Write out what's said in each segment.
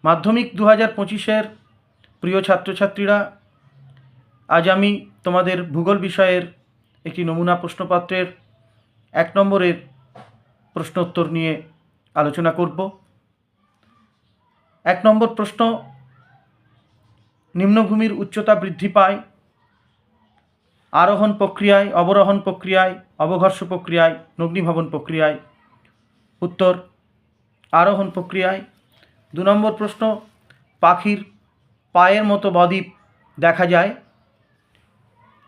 মাধ্যমিক 2025-এর প্রিয় ছাত্রছাত্রীরা, আজ আমি তোমাদের ভূগোল বিষয়ের একটি নমুনা প্রশ্নপত্রের 1 নম্বরের প্রশ্নোত্তর নিয়ে আলোচনা করব। 1 নম্বর প্রশ্ন, নিম্নভূমির উচ্চতা বৃদ্ধি পায় আরোহণ প্রক্রিয়ায়, অবরোহণ প্রক্রিয়ায়, অবঘর্ষ প্রক্রিয়ায়, অগ্নিভবন প্রক্রিয়ায়। উত্তর আরোহণ প্রক্রিয়ায়। 2 নম্বর প্রশ্ন, পাখির পায়ের মতো বদ্বীপ দেখা যায়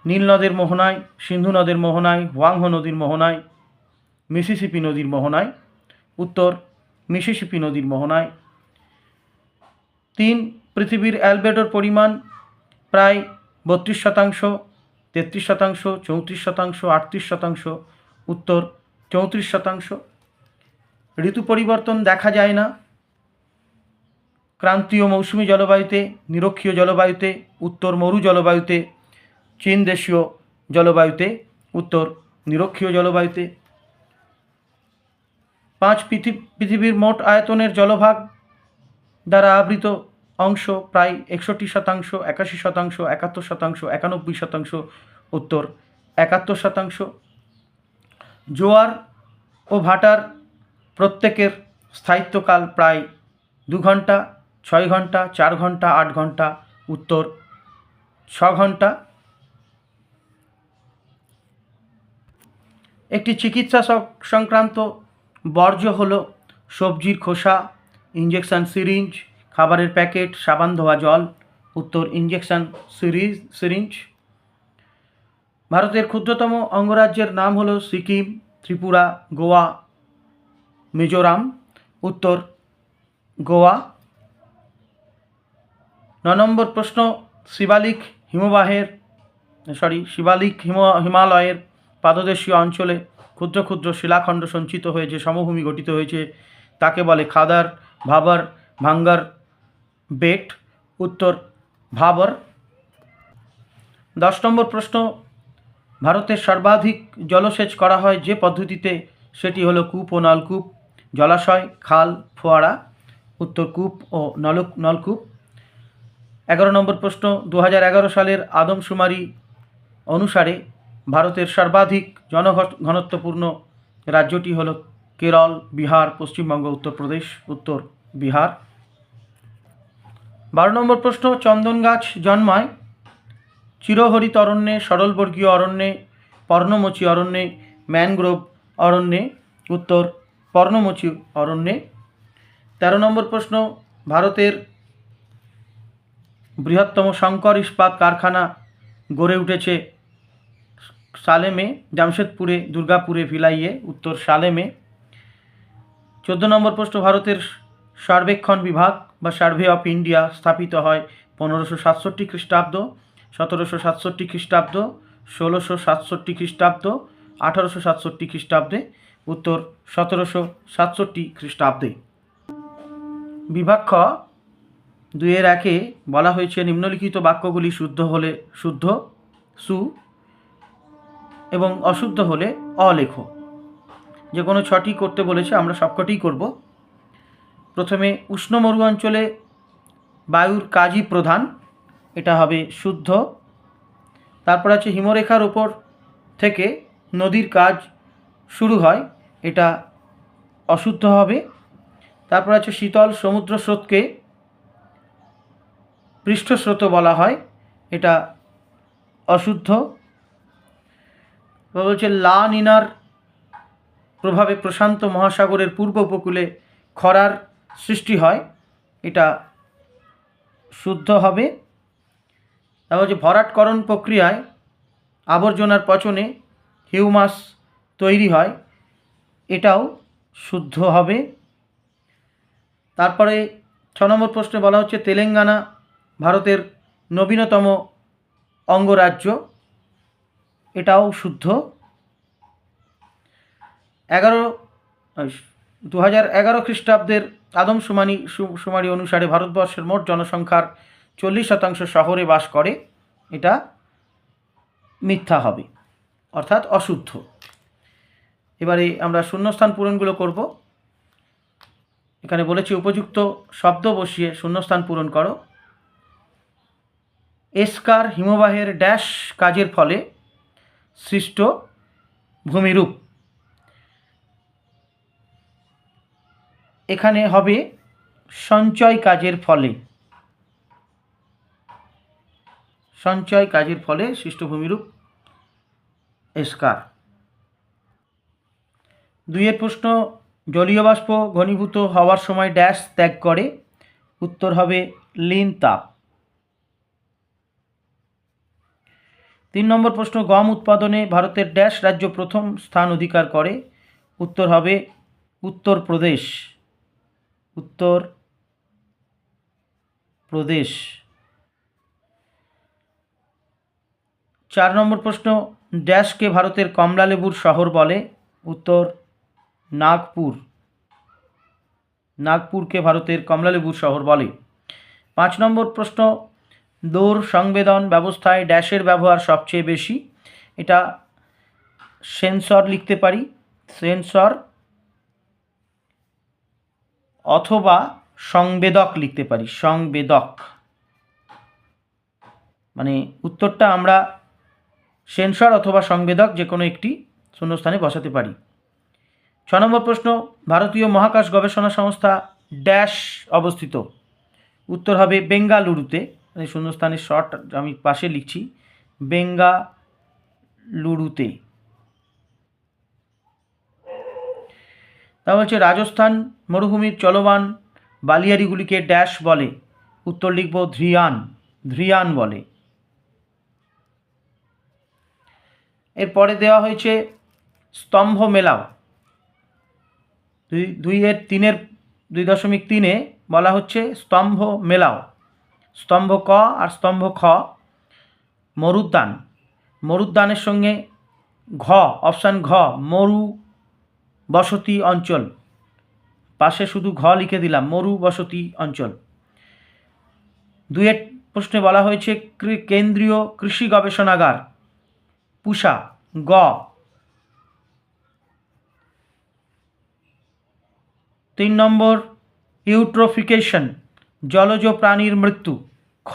নীল নদের মোহনায়, সিন্ধু নদের মোহনায়, হোয়াংহো নদীর মোহনায়, মিসিসিপি নদীর মোহনায়। উত্তর মিসিসিপি নদীর মোহনায়। 3, পৃথিবীর অ্যালবেডোর পরিমাণ প্রায় 32%, 33%, 34%, 38%। উত্তর 34%। ঋতু পরিবর্তন দেখা যায় না ক্রান্তীয় মৌসুমী জলবায়ুতে, নিরক্ষীয় জলবায়ুতে, উত্তর মরু জলবায়ুতে, চীন দেশীয় জলবায়ুতে। উত্তর নিরক্ষীয় জলবায়ুতে। 5, পৃথিবীর মোট আয়তনের জলভাগ দ্বারা আবৃত অংশ প্রায় 61%, 81%, 71%, 91%। উত্তর 71%। জোয়ার ও ভাটার প্রত্যেকের স্থায়িত্বকাল প্রায় 2 ঘন্টা, 6 ঘন্টা, 4 ঘন্টা, 8 ঘন্টা। উত্তর 6 ঘন্টা। একটি চিকিৎসা সংক্রান্ত বর্জ্য হল সবজির খোসা, ইঞ্জেকশন সিরিঞ্জ, খাবারের প্যাকেট, সাবান ধোয়া জল। উত্তর ইঞ্জেকশন সিরিঞ্জ। ভারতের ক্ষুদ্রতম অঙ্গরাজ্যের নাম হল সিকিম, ত্রিপুরা, গোয়া, মিজোরাম। উত্তর গোয়া। 9 নম্বর প্রশ্ন, শিবালিক হিমালয়ের পাদদেশীয় অঞ্চলে ক্ষুদ্র ক্ষুদ্র শিলাখণ্ড সঞ্চিত হয়ে যে সমভূমি গঠিত হয়েছে তাকে বলে খাদার, ভাবার, ভাঙ্গার বেট। উত্তর ভাবার। 10 নম্বর প্রশ্ন, ভারতের সর্বাধিক জলসেচ করা হয় যে পদ্ধতিতে সেটি হলো কূপ ও নলকূপ, জলাশয়, খাল, ফোয়ারা। উত্তর কূপ ও নলকূপ। 11 নম্বর প্রশ্ন, 2011 সালের আদমশুমারি অনুসারে ভারতের সর্বাধিক জনঘনত্বপূর্ণ রাজ্যটি হল কেরল, বিহার, পশ্চিমবঙ্গ, উত্তরপ্রদেশ। উত্তর বিহার। 12 নম্বর প্রশ্ন, চন্দন গাছ জন্মায় চিরহরিত অরণ্যে, সরলবর্গীয় অরণ্যে, পর্ণমোচী অরণ্যে, ম্যানগ্রোভ অরণ্যে। উত্তর পর্ণমোচী অরণ্যে। 13 নম্বর প্রশ্ন, ভারতের বৃহত্তম শঙ্কর ইস্পাত কারখানা গড়ে উঠেছে সালেমে, জামশেদপুরে, দুর্গাপুরে, ভিলাইয়ে। উত্তর সালেমে। 14 নম্বর প্রশ্ন, ভারতের সর্বেক্ষণ বিভাগ বা সার্ভে অফ ইন্ডিয়া স্থাপিত হয় 1567 খ্রিস্টাব্দ, 1767 খ্রিস্টাব্দ, 1667 খ্রিস্টাব্দ, 1867 খ্রিস্টাব্দে। উত্তর 1767 খ্রিস্টাব্দে। বিভাগ খ 2-1 বলা হয়েছে নিম্নলিখিত বাক্যগুলি শুদ্ধ হলে শুদ্ধ সু এবং অশুদ্ধ হলে অলেখ। যে কোনো 6টি করতে বলেছে, আমরা সবকটিই করব। প্রথমে, উষ্ণ মরু অঞ্চলে বায়ুর কাজই প্রধান, এটা হবে শুদ্ধ। তারপর আছে হিমরেখার ওপর থেকে নদীর কাজ শুরু হয়, এটা অশুদ্ধ হবে। তারপর আছে শীতল সমুদ্র স্রোতকে পৃষ্ঠস্রোত বলা হয়, এটা অশুদ্ধ। বলছে লা নিনার প্রভাবে প্রশান্ত মহাসাগরের পূর্ব উপকূলে খরার সৃষ্টি হয়, এটা শুদ্ধ হবে। তারপর হচ্ছে ভরাটকরণ প্রক্রিয়ায় আবর্জনার পচনে হিউমাস তৈরি হয়, এটাও শুদ্ধ হবে। তারপরে 6 নম্বর প্রশ্নে বলা হচ্ছে তেলেঙ্গানা ভারতের নবীনতম অঙ্গরাজ্য, এটাও শুদ্ধ। 2011 খ্রিস্টাব্দের আদমশুমারি অনুসারে ভারতবর্ষের মোট জনসংখ্যার 40% শহরে বাস করে, এটা মিথ্যা হবে, অর্থাৎ অশুদ্ধ। এবারে আমরা শূন্যস্থান পূরণগুলো করব। এখানে বলেছে উপযুক্ত শব্দ বসিয়ে শূন্যস্থান পূরণ করো। এসকার হিমবাহের ড্যাশ কাজের ফলে সৃষ্ট ভূমিরূপ। এখানে হবে সঞ্চয় কাজের ফলে, সঞ্চয় কাজের ফলে সৃষ্ট ভূমিরূপ এসকার। 2 প্রশ্ন, জলীয় বাষ্প ঘনীভূত হওয়ার সময় ড্যাশ ত্যাগ করে। উত্তর হবে লীন তাপ। 3 নম্বর প্রশ্ন, গম উৎপাদনে ভারতের ড্যাশ রাজ্য প্রথম স্থান অধিকার করে। উত্তর হবে উত্তরপ্রদেশ। উত্তরপ্রদেশ। 4 নম্বর প্রশ্ন, ড্যাশকে ভারতের কমলালেবুর শহর বলে। উত্তর নাগপুর। নাগপুরকে ভারতের কমলালেবুর শহর বলে। 5 নম্বর প্রশ্ন, দূর সংবেদন ব্যবস্থায় ড্যাশের ব্যবহার সবচেয়ে বেশি। এটা সেন্সর লিখতে পারি, সেন্সর অথবা সংবেদক লিখতে পারি, সংবেদক। মানে উত্তরটা আমরা সেন্সর অথবা সংবেদক যে কোনো একটি শূন্যস্থানে বসাতে পারি। 6 নম্বর প্রশ্ন, ভারতীয় মহাকাশ গবেষণা সংস্থা ড্যাশ অবস্থিত। উত্তর হবে বেঙ্গালুরুতে। মানে শূন্যস্থানের শর্ট আমি পাশে লিখছি, বেঙ্গালুরুতে। তা হচ্ছে রাজস্থান মরুভূমির চলমান বালিয়াড়িগুলিকে ড্যাশ বলে। উত্তর লিখব ধ্রিয়ান, ধ্রিয়ান বলে। এরপরে দেওয়া হয়েছে স্তম্ভ মেলাও। 2.3 বলা হচ্ছে স্তম্ভ মেলাও। স্তম্ভ ক আর স্তম্ভ খ। মরুদ্যান, মরুদ্যানের সঙ্গে ঘ, অপশান ঘ, মরু বসতি অঞ্চল, পাশে শুধু ঘ লিখে দিলাম, মরু বসতি অঞ্চল। 2 প্রশ্নে বলা হয়েছে কেন্দ্রীয় কৃষি গবেষণাগার, পুষা, গ। 3 নম্বর, ইউট্রোফিকেশন, জলজ প্রাণীর মৃত্যু, খ।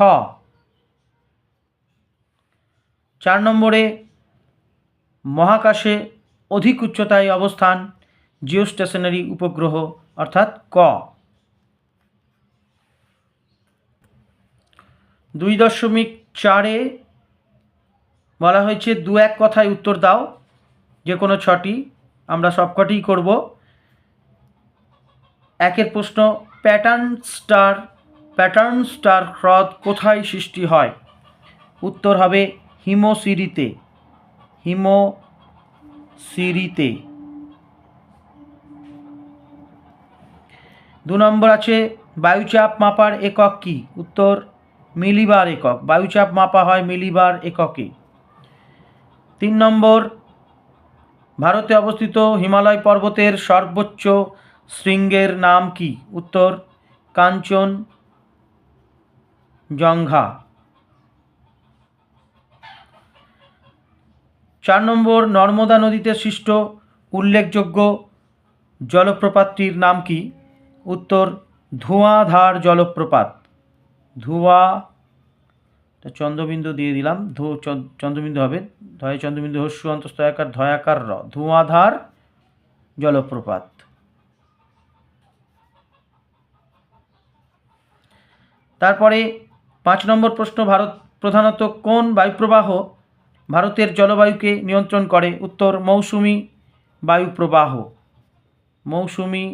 4 নম্বরে মহাকাশে অধিক উচ্চতায় অবস্থান, জিওস্টেশনারি উপগ্রহ, অর্থাৎ ক। 2.4 বলা হয়েছে 2-1 কথায় উত্তর দাও, যে কোনো 6টি, আমরা সবকটিই করব। 1 প্রশ্ন, প্যাটার্ন স্টার হ্রদ কোথায় সৃষ্টি হয়। উত্তর হবে হিমশিরিতে, হিমশিরিতে। 2 নম্বর আছে বায়ুচাপ মাপার একক কি। উত্তর মিলিবার একক, বায়ুচাপ মাপা হয় মিলিবার এককে। 3 নম্বর, ভারতে অবস্থিত হিমালয় পর্বতের সর্বোচ্চ শৃঙ্গের নাম কি। উত্তর কাঞ্চনজঙ্ঘা। 4 নম্বর, নর্মদা নদীতে সৃষ্ট উল্লেখযোগ্য জলপ্রপাতটির নাম কি। উত্তর ধোঁয়াধার জলপ্রপাত। চন্দ্রবিন্দু দিয়ে দিলাম, চন্দ্রবিন্দু হবে, ধয় চন্দ্রবিন্দু হস্যু অন্তস্থ আকার ধয়াকার র, ধোঁয়াধার জলপ্রপাত। তারপরে 5 নম্বর প্রশ্ন, ভারত প্রধানত কোন বায়ুপ্রবাহ ভারতের জলবায়ুকে নিয়ন্ত্রণ করে। উত্তর মৌসুমি বায়ুপ্রবাহ, মৌসুমি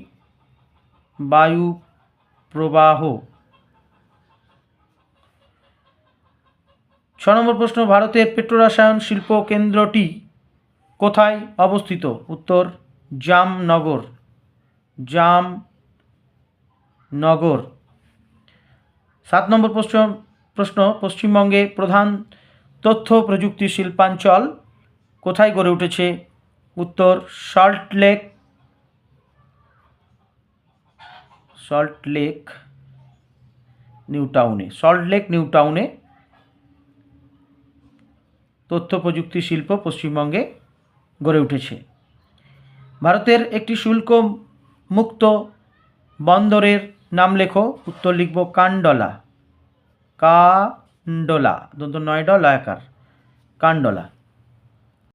বায়ুপ্রবাহ। 6 নম্বর প্রশ্ন, ভারতের পেট্রোরসায়ন শিল্প কেন্দ্রটি কোথায় অবস্থিত। উত্তর জামনগর, জামনগর। 7 নম্বর প্রশ্ন, পশ্চিমবঙ্গে প্রধান তথ্য প্রযুক্তি শিল্পাঞ্চল কোথায় গড়ে উঠেছে। উত্তর সল্টলেক নিউ টাউনে তথ্য প্রযুক্তি শিল্প পশ্চিমবঙ্গে গড়ে উঠেছে। ভারতের একটি শুল্ক মুক্ত বন্দরের নাম লেখো। উত্তর লিখব কান্ডলা। কান্ডলা, দন্ত নয় ড লয়াকার, কান্ডলা।